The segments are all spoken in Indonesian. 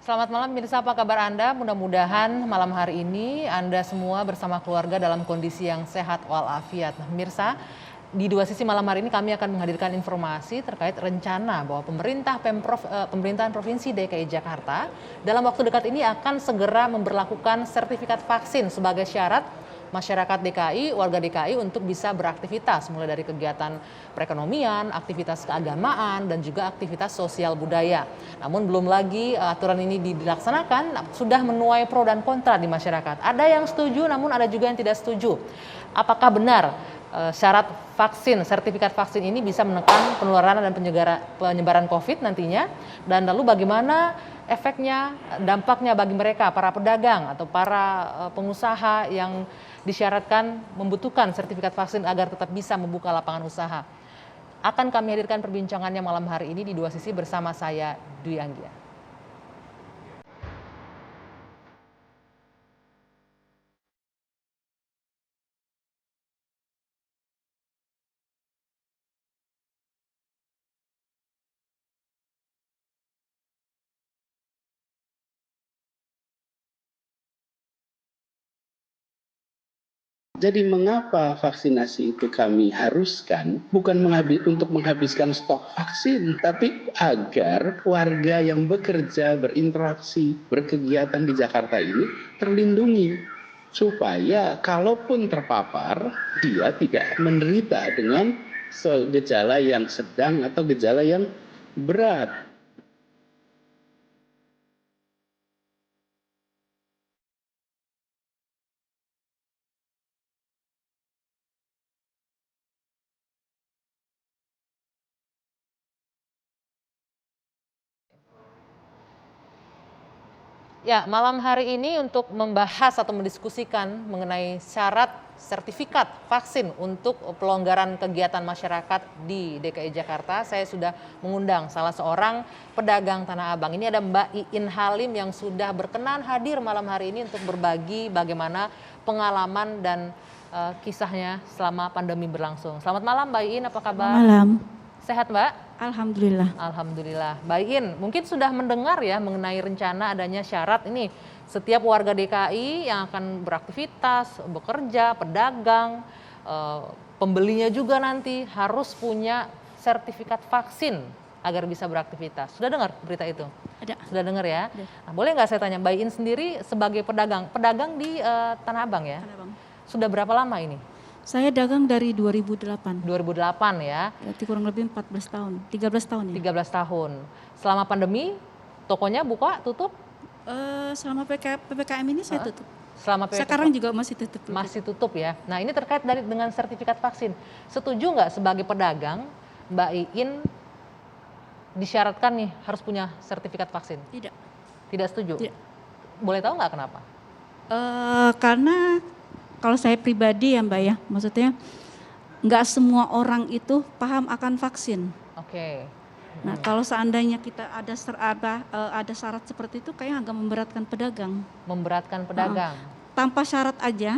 Selamat malam pemirsa, apa kabar Anda? Mudah-mudahan malam hari ini Anda semua bersama keluarga dalam kondisi yang sehat walafiat. Nah, pemirsa, di dua sisi malam hari ini kami akan menghadirkan informasi terkait rencana bahwa pemerintahan Provinsi DKI Jakarta dalam waktu dekat ini akan segera memberlakukan sertifikat vaksin sebagai syarat masyarakat DKI, warga DKI untuk bisa beraktivitas mulai dari kegiatan perekonomian, aktivitas keagamaan, dan juga aktivitas sosial budaya. Namun belum lagi aturan ini dilaksanakan, sudah menuai pro dan kontra di masyarakat. Ada yang setuju, namun ada juga yang tidak setuju. Apakah benar syarat vaksin, sertifikat vaksin ini bisa menekan penularan dan penyebaran COVID nantinya? Dan lalu bagaimana efeknya, dampaknya bagi mereka, para pedagang atau para pengusaha yang disyaratkan membutuhkan sertifikat vaksin agar tetap bisa membuka lapangan usaha. Akan kami hadirkan perbincangannya malam hari ini di dua sisi bersama saya, Dwi Anggia. Jadi mengapa vaksinasi itu kami haruskan bukan untuk menghabiskan stok vaksin, tapi agar warga yang bekerja, berinteraksi, berkegiatan di Jakarta ini terlindungi. Supaya kalaupun terpapar, dia tidak menderita dengan gejala yang sedang atau gejala yang berat. Ya, malam hari ini untuk membahas atau mendiskusikan mengenai syarat sertifikat vaksin untuk pelonggaran kegiatan masyarakat di DKI Jakarta, saya sudah mengundang salah seorang pedagang Tanah Abang. Ini ada Mbak Iin Halim yang sudah berkenan hadir malam hari ini untuk berbagi bagaimana pengalaman dan kisahnya selama pandemi berlangsung. Selamat malam Mbak Iin, apa kabar? Malam. Sehat Mbak? Alhamdulillah. Alhamdulillah. Mbak Iin, mungkin sudah mendengar ya mengenai rencana adanya syarat ini. Setiap warga DKI yang akan beraktivitas, bekerja, pedagang, pembelinya juga nanti harus punya sertifikat vaksin agar bisa beraktivitas. Sudah dengar berita itu? Ada. Sudah dengar ya? Ada. Nah, boleh nggak saya tanya, Mbak Iin sendiri sebagai pedagang di Tanah Abang ya? Tanah Abang. Sudah berapa lama ini? Saya dagang dari 2008. 2008 ya? Berarti kurang lebih 14 tahun, 13 tahun ya? 13 tahun. Selama pandemi, tokonya buka, tutup? Selama PPKM ini saya tutup. Selama PPKM Sekarang juga masih tutup. masih tutup ya. Nah, ini terkait dengan sertifikat vaksin. Setuju nggak sebagai pedagang, Mbak Iin disyaratkan nih harus punya sertifikat vaksin? Tidak. Tidak setuju? Tidak. Boleh tahu nggak kenapa? Karena kalau saya pribadi ya Mbak ya, maksudnya nggak semua orang itu paham akan vaksin. Oke. Nah, kalau seandainya kita ada syarat seperti itu, kayak agak memberatkan pedagang. Memberatkan pedagang. Tanpa syarat aja,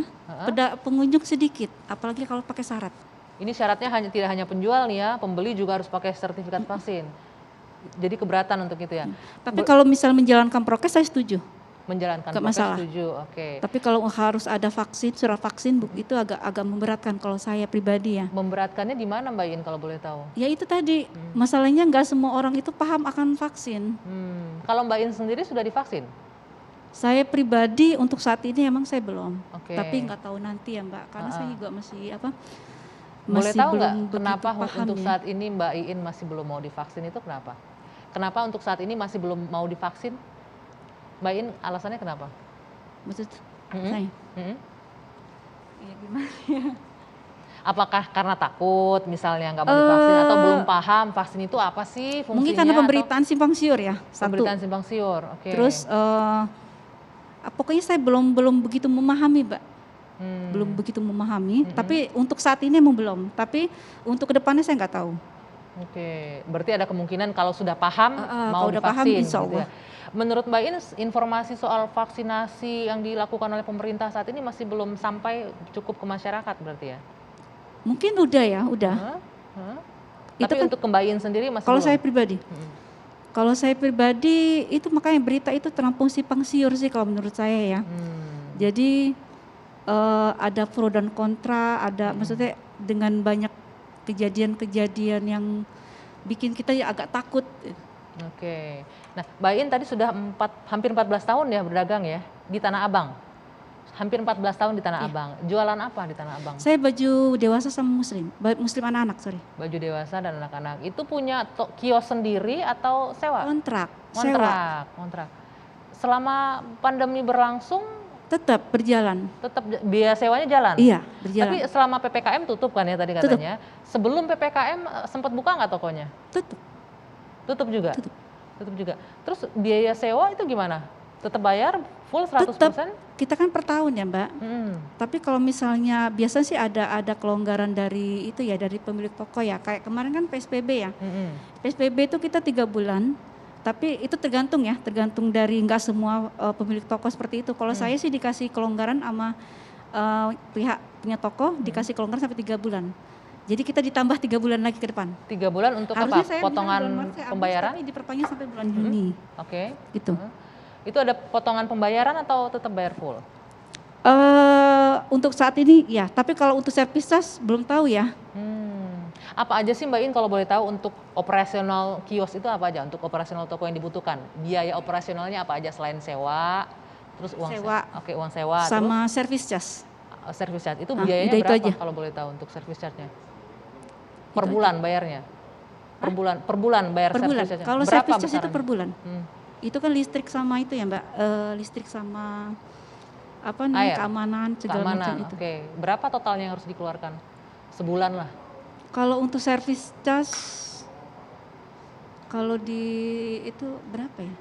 pengunjung sedikit, apalagi kalau pakai syarat. Ini syaratnya tidak hanya penjual nih ya, pembeli juga harus pakai sertifikat vaksin. Jadi keberatan untuk itu ya. Tapi kalau misal menjalankan prokes, saya setuju. Menjalankan Nggak prokes masalah. setuju, oke. Tapi kalau harus ada vaksin, surat vaksin, itu agak memberatkan kalau saya pribadi ya. Memberatkannya di mana Mbak Iin kalau boleh tahu? Ya itu tadi, masalahnya nggak semua orang itu paham akan vaksin. Kalau Mbak Iin sendiri sudah divaksin? Saya pribadi untuk saat ini emang saya belum. Oke. Tapi nggak tahu nanti ya Mbak, karena saya juga masih Boleh masih tahu belum nggak begitu kenapa paham untuk ya. saat ini Mbak Iin masih belum mau divaksin itu kenapa? Kenapa untuk saat ini masih belum mau divaksin? Mbak Iin alasannya kenapa? Maksud saya? Ya gimana ya? Apakah karena takut misalnya nggak mau divaksin atau belum paham vaksin itu apa sih fungsinya? Mungkin karena pemberitaan simpang siur ya, satu. Pemberitaan simpang siur, oke. Terus pokoknya saya belum begitu memahami, Mbak. Belum begitu memahami. Tapi untuk saat ini emang belum. Tapi untuk kedepannya saya nggak tahu. Oke, berarti ada kemungkinan kalau sudah paham mau kalau udah divaksin. paham, insya Allah. Gitu ya. Menurut Mbak Iin, informasi soal vaksinasi yang dilakukan oleh pemerintah saat ini masih belum sampai cukup ke masyarakat berarti ya? Mungkin udah ya, udah. Tapi Itu kan untuk Mbak Iin sendiri masih kalau belum? saya pribadi. Kalau saya pribadi itu makanya berita itu terlampau simpang siur sih kalau menurut saya ya. Jadi ada pro dan kontra, ada maksudnya dengan banyak kejadian-kejadian yang bikin kita ya agak takut. Oke. Nah, Mbak In tadi sudah hampir 14 tahun ya berdagang ya di Tanah Abang. Hampir 14 tahun di Tanah Abang. Jualan apa di Tanah Abang? Saya baju dewasa sama muslim anak-anak, sorry. Baju dewasa dan anak-anak. Itu punya kios sendiri atau sewa? Sewa. Kontrak. Selama pandemi berlangsung Tetap berjalan. tetap biaya sewanya jalan? Iya, berjalan. Tapi selama PPKM tutup kan ya tadi katanya. Sebelum PPKM sempat buka nggak tokonya? Tutup juga? Tutup juga. Terus biaya sewa itu gimana? Tetap bayar full 100%? Tetap, kita kan per tahun ya Mbak. Tapi kalau misalnya biasanya sih ada kelonggaran dari itu ya, dari pemilik toko ya. Kayak kemarin kan PSBB ya. PSBB itu kita 3 bulan. Tapi itu tergantung dari nggak semua pemilik toko seperti itu. Kalau saya sih dikasih kelonggaran sama pihak punya toko, dikasih kelonggaran sampai 3 bulan. Jadi kita ditambah 3 bulan lagi ke depan. 3 bulan untuk Harusnya apa? Potongan pembayaran? Tapi diperpanjang sampai bulan Juni. Oke. Gitu. Itu ada potongan pembayaran atau tetap bayar full? Untuk saat ini ya, tapi kalau untuk servis charge belum tahu ya. Apa aja sih Mbak In kalau boleh tahu untuk operasional kios itu apa aja? Untuk operasional toko yang dibutuhkan? Biaya operasionalnya apa aja selain sewa? Terus uang sewa. Oke, uang sewa. Sama servis charge. Servis charge itu biayanya itu berapa aja. kalau boleh tahu untuk servis charge-nya? Per bulan bayarnya? Per bulan bayar servis charge-nya? Kalau berapa servis charge itu besarannya? per bulan. Itu kan listrik sama itu ya Mbak, listrik sama apa namanya, keamanan segala macam itu. Oke. Berapa totalnya yang harus dikeluarkan? Sebulan lah. Kalau untuk servis charge, kalau di itu berapa ya?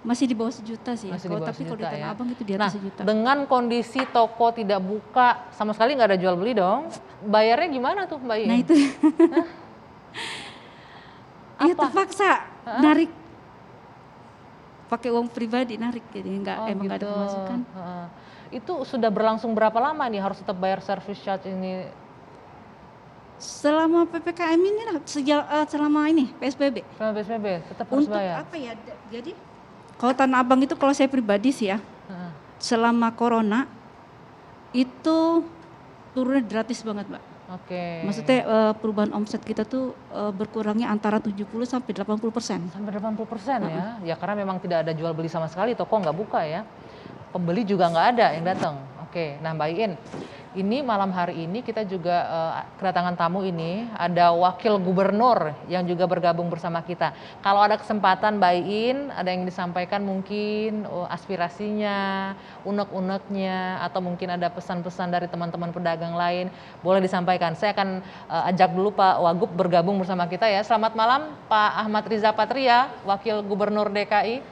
Masih di bawah 1 juta sih ya. Tapi kalau di Tanah Abang itu di atas 1 juta. Dengan kondisi toko tidak buka, sama sekali nggak ada jual beli dong. Bayarnya gimana tuh Mbak In? Nah itu, ya terpaksa narik, pakai uang pribadi narik, jadi emang nggak ada pemasukan. Itu sudah berlangsung berapa lama nih harus tetap bayar service charge ini? Selama PPKM ini lah, selama ini PSBB. Selama PSBB tetap harus bayar. Untuk apa ya? Jadi kalau Tanah Abang itu kalau saya pribadi sih ya, selama corona itu turunnya gratis banget Mbak. Oke. Maksudnya perubahan omset kita tuh berkurangnya antara 70 sampai 80%. Sampai 80% ya? Ya karena memang tidak ada jual beli sama sekali, toko nggak buka ya. Pembeli juga nggak ada yang datang. Oke, nah Mbak In, ini malam hari ini kita juga kedatangan tamu ini, ada Wakil Gubernur yang juga bergabung bersama kita. Kalau ada kesempatan Mbak In, ada yang disampaikan mungkin aspirasinya, unek-uneknya, atau mungkin ada pesan-pesan dari teman-teman pedagang lain, boleh disampaikan. Saya akan ajak dulu Pak Wagub bergabung bersama kita ya. Selamat malam Pak Ahmad Riza Patria, Wakil Gubernur DKI.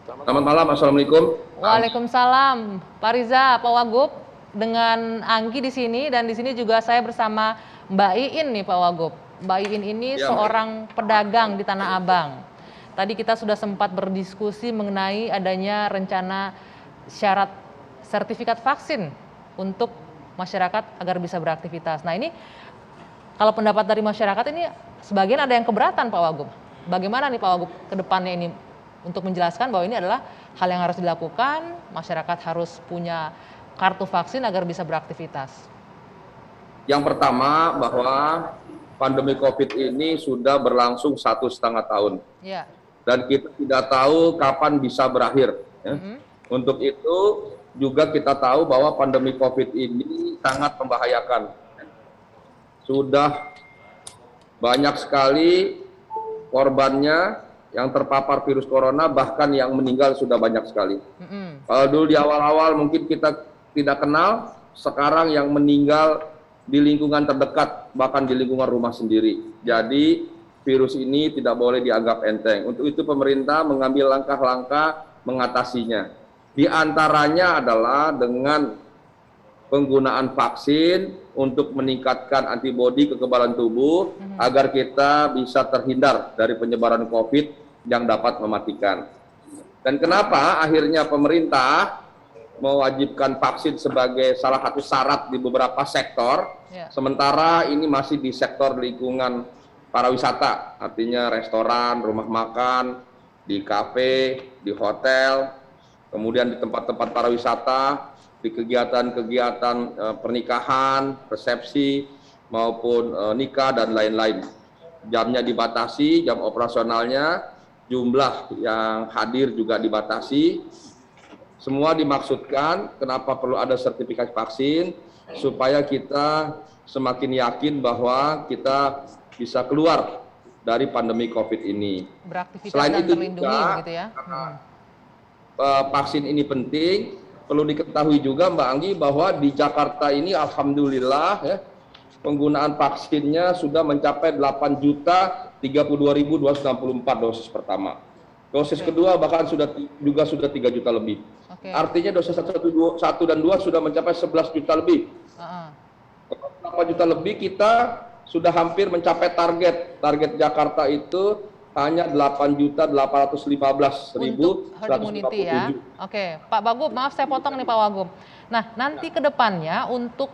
Selamat malam, Assalamualaikum. Waalaikumsalam, Pak Riza, Pak Wagub, dengan Anggi di sini dan di sini juga saya bersama Mbak Iin nih Pak Wagub. Mbak Iin ini seorang pedagang di Tanah Abang. Tadi kita sudah sempat berdiskusi mengenai adanya rencana syarat sertifikat vaksin untuk masyarakat agar bisa beraktivitas. Nah ini kalau pendapat dari masyarakat ini sebagian ada yang keberatan Pak Wagub. Bagaimana nih Pak Wagub ke depannya ini? Untuk menjelaskan bahwa ini adalah hal yang harus dilakukan, masyarakat harus punya kartu vaksin agar bisa beraktivitas. Yang pertama bahwa pandemi COVID ini sudah berlangsung 1,5 tahun. Ya. Dan kita tidak tahu kapan bisa berakhir. Ya. Untuk itu juga kita tahu bahwa pandemi COVID ini sangat membahayakan. Sudah banyak sekali korbannya yang terpapar virus corona, bahkan yang meninggal sudah banyak sekali. Kalau dulu di awal-awal mungkin kita tidak kenal, sekarang yang meninggal di lingkungan terdekat, bahkan di lingkungan rumah sendiri. Jadi virus ini tidak boleh dianggap enteng. Untuk itu pemerintah mengambil langkah-langkah mengatasinya. Di antaranya adalah dengan penggunaan vaksin untuk meningkatkan antibodi kekebalan tubuh agar kita bisa terhindar dari penyebaran COVID yang dapat mematikan. Dan kenapa akhirnya pemerintah mewajibkan vaksin sebagai salah satu syarat di beberapa sektor, sementara ini masih di sektor lingkungan pariwisata, artinya restoran, rumah makan, di kafe, di hotel, kemudian di tempat-tempat pariwisata, di kegiatan-kegiatan pernikahan, resepsi, maupun nikah dan lain-lain. Jamnya dibatasi, jam operasionalnya, jumlah yang hadir juga dibatasi. Semua dimaksudkan kenapa perlu ada sertifikat vaksin, supaya kita semakin yakin bahwa kita bisa keluar dari pandemi COVID ini. Beraktivitas Selain dan itu terlindungi juga, begitu ya. vaksin ini penting. Perlu diketahui juga Mbak Anggi bahwa di Jakarta ini alhamdulillah ya, penggunaan vaksinnya sudah mencapai 8.032.264 dosis pertama. Dosis kedua bahkan sudah 3 juta lebih. Artinya dosis 1 dan 2 sudah mencapai 11 juta lebih. 8 juta lebih, kita sudah hampir mencapai target. Target Jakarta itu hanya 8.815.157. Herd immunity ya. Oke, Pak Wagub, maaf saya potong nih Pak Wagub. Nah, nanti ke depannya untuk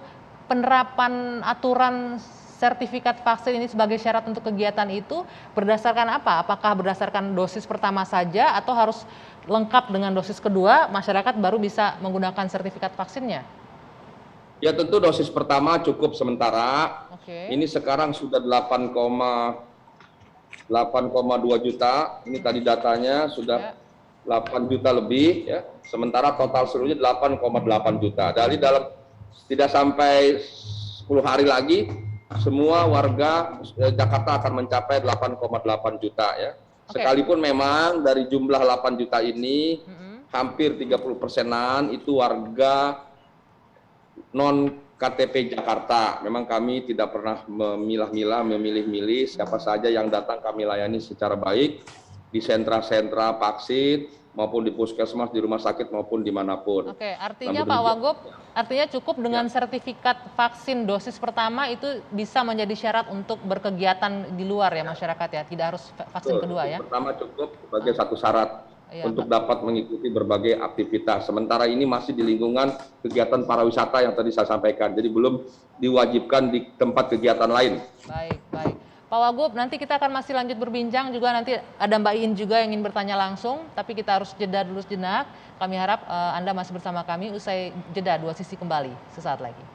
penerapan aturan sertifikat vaksin ini sebagai syarat untuk kegiatan itu berdasarkan apa? Apakah berdasarkan dosis pertama saja atau harus lengkap dengan dosis kedua, masyarakat baru bisa menggunakan sertifikat vaksinnya? Ya tentu dosis pertama cukup sementara. Ini sekarang sudah 8,2 juta. Ini tadi datanya sudah 8 juta lebih ya. Sementara total seluruhnya 8,8 juta. Dari dalam tidak sampai 10 hari lagi semua warga Jakarta akan mencapai 8,8 juta ya. Sekalipun memang dari jumlah 8 juta ini hampir 30%-an itu warga non KTP Jakarta. Memang kami tidak pernah memilah-milah, memilih-milih siapa saja yang datang kami layani secara baik di sentra-sentra vaksin maupun di puskesmas, di rumah sakit maupun dimanapun. Oke, artinya Pak Wagub, artinya cukup dengan sertifikat vaksin dosis pertama itu bisa menjadi syarat untuk berkegiatan di luar ya masyarakat ya, tidak harus vaksin kedua ya? Pertama cukup sebagai satu syarat untuk dapat mengikuti berbagai aktivitas. Sementara ini masih di lingkungan kegiatan pariwisata yang tadi saya sampaikan, jadi belum diwajibkan di tempat kegiatan lain. Baik, baik. Pak Wagub, nanti kita akan masih lanjut berbincang juga, nanti ada Mbak Iin juga yang ingin bertanya langsung, tapi kita harus jeda dulu sejenak. Kami harap Anda masih bersama kami, usai jeda Dua Sisi kembali sesaat lagi.